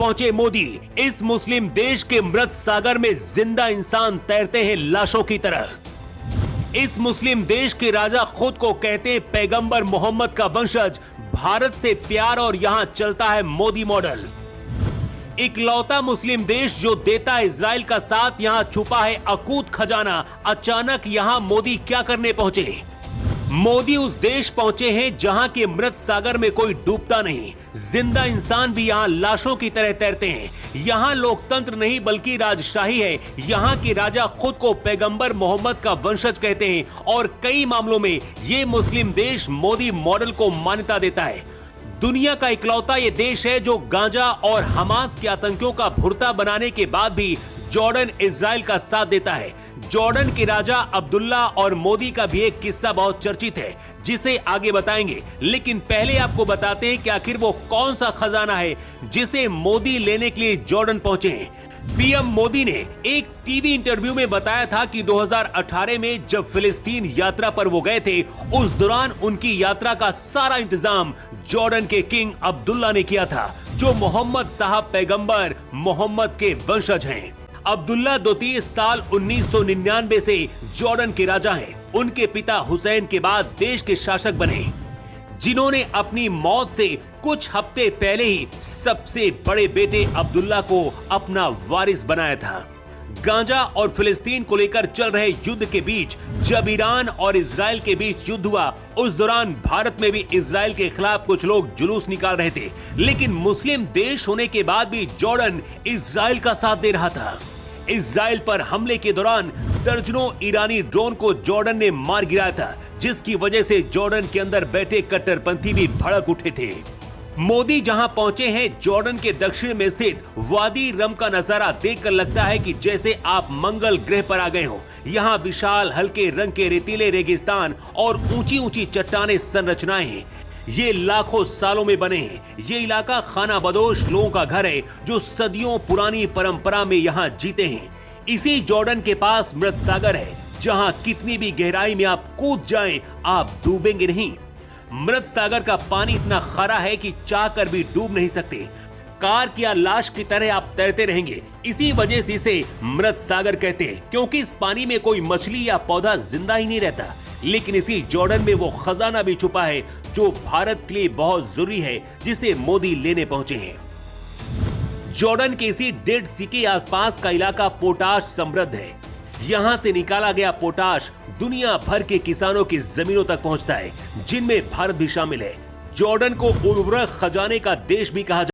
पहुंचे मोदी। इस मुस्लिम देश के मृत सागर में जिंदा इंसान तैरते हैं लाशों की तरह। इस मुस्लिम देश के राजा खुद को कहते हैं पैगंबर मोहम्मद का वंशज। भारत से प्यार और यहां चलता है मोदी मॉडल। इकलौता मुस्लिम देश जो देता है इजराइल का साथ, यहां छुपा है अकूत खजाना। अचानक यहां मोदी क्या करने पहुंचे? मोदी उस देश पहुंचे हैं जहां के मृत सागर में कोई डूबता नहीं। जिंदा इंसान भी यहां लाशों की तरह तैरते हैं। यहां लोकतंत्र नहीं बल्कि राजशाही है। यहां के राजा खुद को पैगंबर मोहम्मद का वंशज कहते हैं और कई मामलों में यह मुस्लिम देश मोदी मॉडल को मान्यता देता है। दुनिया का इकलौता यह देश है जो गांजा और हमास के आतंकियों का भुर्ता बनाने के बाद भी जॉर्डन इजराइल का साथ देता है। जॉर्डन के राजा अब्दुल्ला और मोदी का भी एक किस्सा बहुत चर्चित है जिसे आगे बताएंगे, लेकिन पहले आपको बताते हैं कि आखिर वो कौन सा खजाना है जिसे मोदी लेने के लिए जॉर्डन पहुंचे हैं। पीएम मोदी ने एक टीवी इंटरव्यू में बताया था कि 2018 में जब फिलिस्तीन यात्रा पर वो गए थे, उस दौरान उनकी यात्रा का सारा इंतजाम जॉर्डन के किंग अब्दुल्ला ने किया था, जो मोहम्मद साहब पैगंबर मोहम्मद के वंशज हैं। अब्दुल्ला 32 साल 1999 से जॉर्डन के राजा हैं। उनके पिता हुसैन के बाद देश के शासक बने, जिन्होंने अपनी मौत से कुछ हफ्ते पहले ही सबसे बड़े बेटे अब्दुल्ला को अपना वारिस बनाया था। गांजा और फिलिस्तीन को लेकर चल रहे युद्ध के बीच जब ईरान और इजराइल के बीच युद्ध हुआ, उस दौरान भारत में भी इजराइल के खिलाफ कुछ लोग जुलूस निकाल रहे थे, लेकिन मुस्लिम देश होने के बाद भी जॉर्डन इजराइल का साथ दे रहा था। इजराइल पर हमले के दौरान दर्जनों ईरानी ड्रोन को जॉर्डन ने मार गिराया था, जिसकी वजह से जॉर्डन के अंदर बैठे कट्टरपंथी भी भड़क उठे थे। मोदी जहां पहुंचे हैं, जॉर्डन के दक्षिण में स्थित वादी रम का नजारा देखकर लगता है कि जैसे आप मंगल ग्रह पर आ गए हो। यहाँ विशाल हल्के रंग के रेतीले रेगिस्तान और ऊंची ऊंची चट्टाने संरचनाएं हैं। ये लाखों सालों में बने हैं। ये इलाका खाना बदोश लोगों का घर है जो सदियों पुरानी परंपरा में यहाँ जीते हैं। इसी जॉर्डन के पास मृत सागर है, जहाँ कितनी भी गहराई में आप कूद जाएं, आप डूबेंगे नहीं। मृत सागर का पानी इतना खारा है कि चाहकर भी डूब नहीं सकते। कार या लाश की तरह आप तैरते रहेंगे। इसी वजह से इसे मृत सागर कहते हैं, क्योंकि इस पानी में कोई मछली या पौधा जिंदा ही नहीं रहता। लेकिन इसी जॉर्डन में वो खजाना भी छुपा है जो भारत के लिए बहुत जरूरी है, जिसे मोदी लेने पहुंचे हैं। जॉर्डन के इसी डेड सी के आसपास का इलाका पोटाश समृद्ध है। यहां से निकाला गया पोटाश दुनिया भर के किसानों की जमीनों तक पहुंचता है, जिनमें भारत भी शामिल है। जॉर्डन को उर्वरक खजाने का देश भी कहा